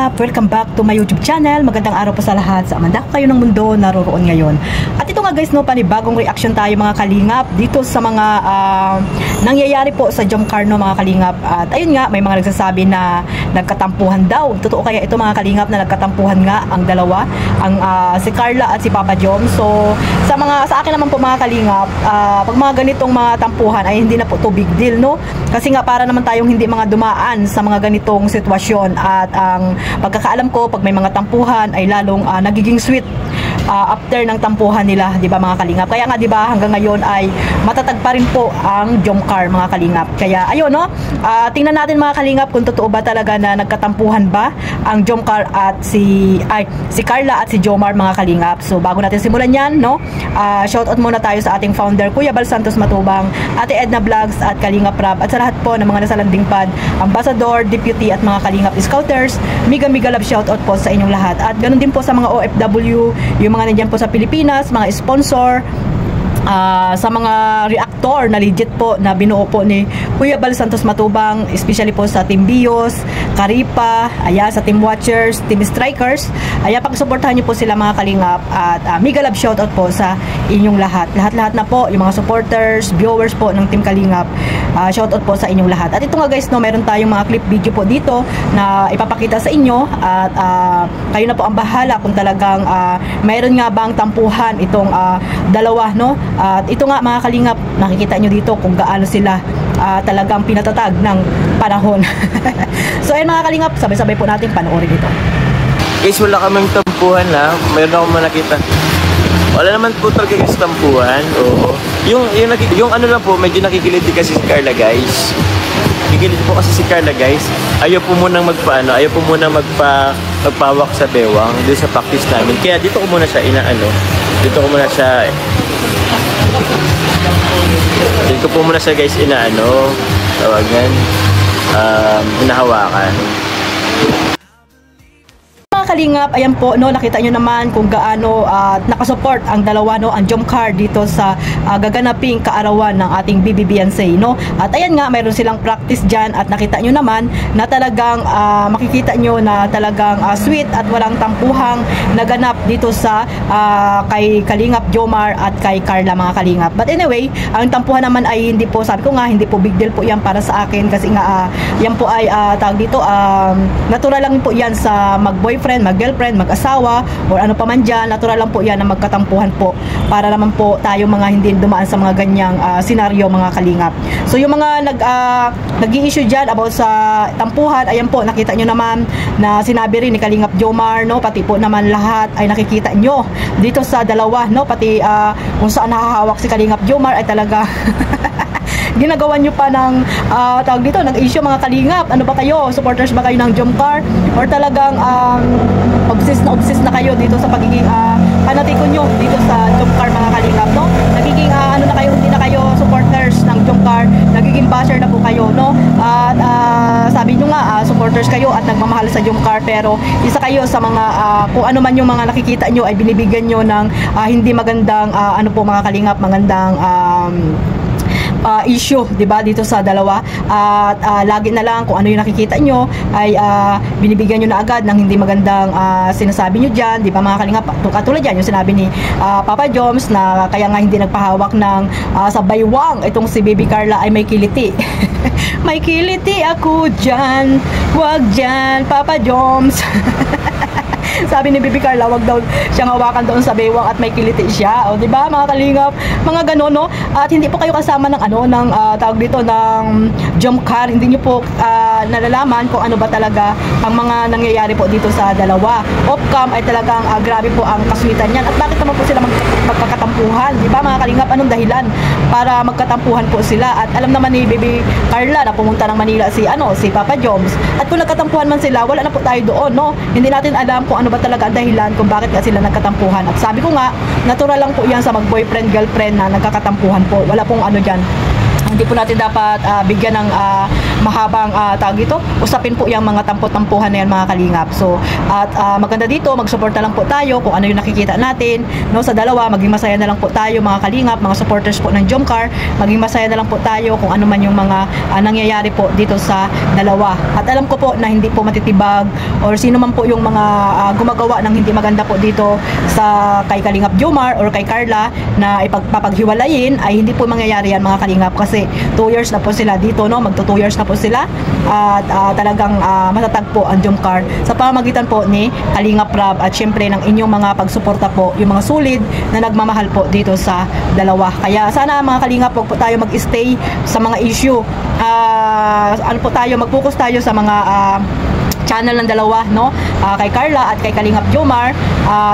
kalingap! Welcome back to my YouTube channel. Magandang araw po sa lahat sa amanda kayo ng mundo naroroon ngayon. At ito nga guys, no, panibagong reaction tayo mga kalingap dito sa mga nangyayari po sa Jomcar, no, mga kalingap. At ayun nga, may mga nagsasabi na nagkatampuhan daw. Totoo kaya ito mga kalingap na nagkatampuhan nga ang dalawa, ang si Carla at si Papa Jom. So sa akin naman po mga kalingap, pag mga ganitong mga tampuhan ay hindi na po to big deal, no? Kasi nga para naman tayong hindi mga dumaan sa mga ganitong sitwasyon. At ang pagkakaalam ko, pag may mga tampuhan ay lalong nagiging sweet after ng tampuhan nila, 'di ba mga kalingap? Kaya nga 'di ba hanggang ngayon ay matatag pa rin po ang Jomcar mga kalingap. Kaya ayun, no, tingnan natin mga kalingap kung totoo ba talaga na nagkatampuhan ba ang Jomcar at si Carla at si Jomar mga kalingap. So bago natin simulan 'yan, no, shoutout muna tayo sa ating founder Kuya Bal Santos Matubang, Ate Edna Vlogs at Kalingap Rab, at sa lahat po ng mga nasa landing pad, ambassador, deputy at mga kalingap scouters. Mega love shoutout po sa inyong lahat. At ganoon din po sa mga OFW, yung mga nandiyan po sa Pilipinas, mga sponsor, sa mga reactor na legit po na binuo po ni Kuya Bal Santos Matubang, especially po sa Team Bios, Karipa, sa Team Watchers, Team Strikers. Pag-suportahan niyo po sila mga kalingap. At mega love shoutout po sa inyong lahat. Lahat na po, yung mga supporters, viewers po ng Team Kalingap. Shoutout po sa inyong lahat. At ito nga guys, no, meron tayong mga clip video po dito na ipapakita sa inyo. At kayo na po ang bahala kung talagang mayroon nga bang tampuhan itong dalawa, no? At ito nga mga kalingap, nakikita nyo dito kung gaano sila talagang pinatatag ng panahon. So ayun mga kalingap, sabay-sabay po natin panoorin ito. Guys, wala kaming tampuhan na. Mayroon akong nakita. Wala naman po talaga yung tampuhan. Oo. Yung ano lang po, medyo nakikiliti kasi si Carla guys. Kikiliti po kasi si Carla guys. Ayaw po munang magpawak sa bewang doon sa practice namin. Kaya dito ko muna siya dito ko muna siya guys hinahawakan. Kalingap, ayan po, no, nakita nyo naman kung gaano nakasupport ang dalawa, no, ang Jomcar dito sa gaganaping kaarawan ng ating BBBNC, no. At ayan nga, mayroon silang practice dyan at nakita nyo naman na talagang makikita nyo na talagang sweet at walang tampuhang naganap dito sa kay Kalingap Jomar at kay Carla mga kalingap. But anyway, ang tampuhan naman ay hindi po, sabi ko nga, hindi po big deal po yan para sa akin kasi nga yan po ay tawag dito, natural lang po yan sa mag-boyfriend, mag-girlfriend, mag-asawa, or ano pa man dyan. Natural lang po yan na magkatampuhan po para naman po tayo mga hindi dumaan sa mga ganyang senaryo mga kalingap. So yung mga nag-i-issue dyan about sa tampuhan, ayan po, nakita nyo naman na sinabi rin ni Kalingap Jomar, no, pati po naman lahat ay nakikita nyo dito sa dalawa, no, pati kung saan nakahawak si Kalingap Jomar ay talaga ginagawa nyo pa ng tawag dito, nag-issue mga kalingap. Ano ba kayo? Supporters ba kayo ng Jomcar? Or talagang obsessed na kayo dito sa pagiging panatikon nyo dito sa Jomcar mga kalingap, no? Nagiging ano na kayo, hindi na kayo supporters ng Jomcar, nagiging basher na po kayo, no? At sabi nyo nga, supporters kayo at nagmamahal sa Jomcar, pero isa kayo sa mga kung ano man yung mga nakikita nyo ay binibigyan nyo ng hindi magandang ano po mga kalingap, magandang issue, 'di ba, dito sa dalawa. At lagi na lang kung ano yung nakikita nyo ay binibigyan nyo na agad ng hindi magandang sinasabi nyo diyan, 'di ba mga kalingap? Katulad yan yung sinabi ni Papa Joms na kaya nga hindi nagpahawak ng sa baywang itong si Baby Carla ay may kiliti. May kiliti ako diyan, wag diyan Papa Joms. Sabi ni Baby Carla, wag daw siyang hawakan doon sa baywang at may kiliti siya. O, di ba mga kalingap? Mga gano'n, no? At hindi po kayo kasama ng tawag dito, ng Jomcar. Hindi niyo po nalalaman kung ano ba talaga ang mga nangyayari po dito sa dalawa. Off-cam ay talagang grabe po ang kaswitan niyan. At bakit naman po sila magkakatampuhan? Di ba mga kalingap? Anong dahilan para magkatampuhan po sila? At alam naman ni Baby Carla na pumunta ng Manila si Papa Joms. At kung nagkatampuhan man sila, wala na po tayo doon, no? Hindi natin alam kung ano ba talaga ang dahilan kung bakit nga sila nagkatampuhan. At sabi ko nga, natural lang po yan sa mag-boyfriend, girlfriend na nagkakatampuhan po. Wala pong ano dyan. Hindi po natin dapat bigyan ng mahabang tawag dito, usapin po yung mga tampo-tampuhan na yan mga kalingap. So at maganda dito, magsuporta lang po tayo kung ano yung nakikita natin, no, sa dalawa. Maging masaya na lang po tayo mga kalingap, mga supporters po ng Jomcar. Maging masaya na lang po tayo kung ano man yung mga nangyayari po dito sa dalawa. At alam ko po na hindi po matitibag or sino man po yung mga gumagawa ng hindi maganda po dito sa kay Kalingap Jomar or kay Carla na ipagpapaghiwalayin, ay hindi po mangyayari yan mga kalingap, kasi 2 years na po sila dito, no, magto 2 years na po sila. At talagang matatag po ang Jomcar sa pamamagitan po ni Kalingap Rab at syempre ng inyong mga pagsuporta po, yung mga solid na nagmamahal po dito sa dalawa. Kaya sana mga kalingap, huwag po tayo mag-stay sa mga issue. Ano po tayo, mag-focus tayo sa mga channel ng dalawa, no, kay Carla at kay Kalingap Jomar.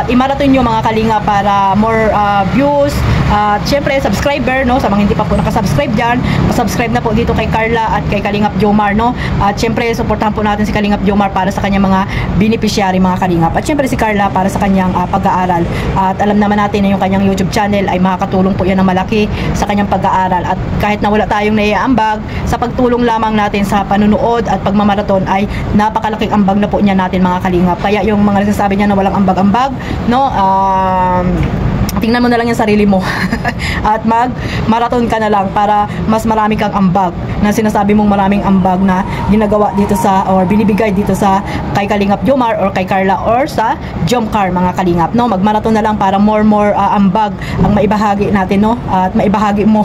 I-marathon nyo mga kalingap para more views. At syempre subscriber, no, sa mga hindi pa po nakasubscribe dyan, subscribe na po dito kay Carla at kay Kalingap Jomar, no. At syempre supportahan po natin si Kalingap Jomar para sa kanyang mga beneficiary mga kalingap, at syempre si Carla para sa kanyang pag-aaral. At alam naman natin na yung kanyang YouTube channel ay makakatulong po yan ng malaki sa kanyang pag-aaral. At kahit na wala tayong naiaambag, sa pagtulong lamang natin sa panunood at pagmamaraton ay napakalaking ambag na po niya natin mga kalingap. Kaya yung mga nagsasabi niya na walang ambag-ambag, no, tingnan mo na lang yung sarili mo at mag-marathon ka na lang para mas marami kang ambag na sinasabi mong maraming ambag na ginagawa dito sa or binibigay dito sa kay Kalingap Jomar or kay Carla or sa Jomcar mga kalingap, no. Mag-marathon na lang para more ambag ang maibahagi natin, no, at maibahagi mo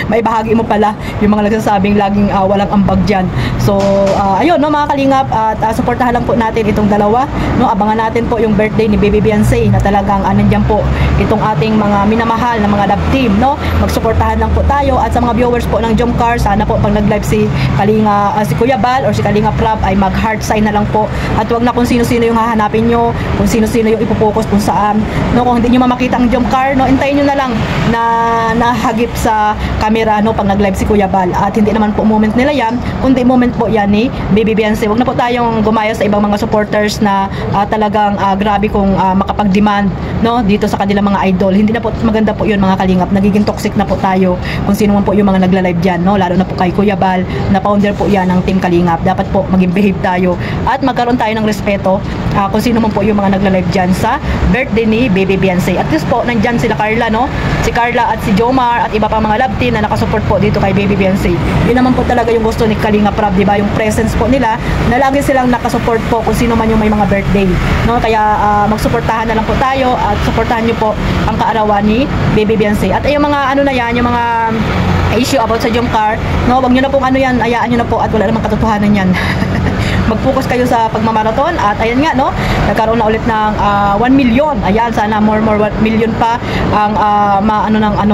maibahagi mo pala yung mga nagsasabing laging walang ambag dyan. So ayun, no mga kalingap, at suportahan lang po natin itong dalawa, no. Abangan natin po yung birthday ni Baby Beyonce na talagang nandiyan po itong ating mga minamahal na mga love team, no. Magsuportahan lang po tayo. At sa mga viewers po ng Jomcar, sana po pag nag-live si Kuya Bal or si Kalingap Rab ay mag-heart sign na lang po, at wag na kung sino-sino yung hahanapin nyo, kung sino-sino yung ipopokus kung saan, no. Kung hindi nyo makita ang Jomcar, no, intayin nyo na lang na nahagip sa camera, no, pag nag-live si Kuya Bal. At hindi naman po moment nila yan, kundi moment po yan ni Baby Beyonce. Wag na po tayong gumaya sa ibang mga supporters na talagang grabe kung makapag-demand, no, dito sa kanilang mga idol. Hindi na po maganda po yun mga kalingap. Nagiging toxic na po tayo kung sino man po yung mga nagla-live dyan, no, lalo na po kay Kuya Bal na founder po yan ng Team Kalingap. Dapat po maging behave tayo at magkaroon tayo ng respeto kung sino man po yung mga nagla-live dyan sa birthday ni Baby Beyonce. At least po nandyan sila Carla, no, si Carla at si Jomar at iba pa mga love team na nakasupport po dito kay Baby Beyonce. Yun naman po talaga yung gusto ni Kalingap Rab, di ba, yung presence po nila na lagi silang nakasupport po kung sino man yung may mga birthday, no. Kaya magsuportahan na lang po tayo at suportahan nyo po ang kaarawan ni Baby Beyonce. At yung mga ano na yan, yung mga issue about sa Jomcar, no, wag nyo na pong ano yan, ayaan nyo na po at wala namang katotohanan yan. Mag-focus kayo sa pagmamarathon. At ayan nga, no, nagkaroon na ulit ng 1 million. Ayan, sana more 1 million pa ang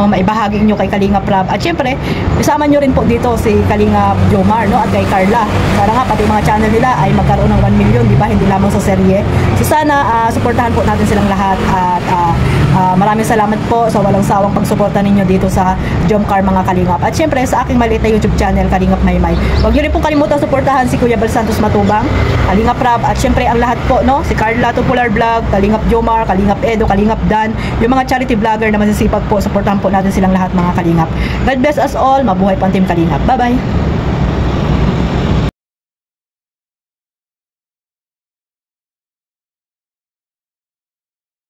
maibahagi nyo kay Kalingap Rab. At syempre, isama nyo rin po dito si Kalingap Jomar, no, at kay Carla. Sana nga pati mga channel nila ay magkaroon ng 1 million, di ba, hindi lamang sa serye. So sana suportahan po natin silang lahat. At maraming salamat po sa walang sawang pagsuporta ninyo dito sa Jomcar mga kalingap. At syempre sa aking maliit na YouTube channel, Kalingap Maymay. Huwag nyo rin pong kalimutan suportahan si Kuya Bal Santos Matubang, Kalingap Rab, at syempre ang lahat po, no, si Carla Tupular Vlog, Kalingap Jomar, Kalingap Edo, Kalingap Dan, yung mga charity vlogger na masisipag po, suportahan po natin silang lahat mga kalingap. God bless us all. Mabuhay po ang Team Kalingap. Bye bye.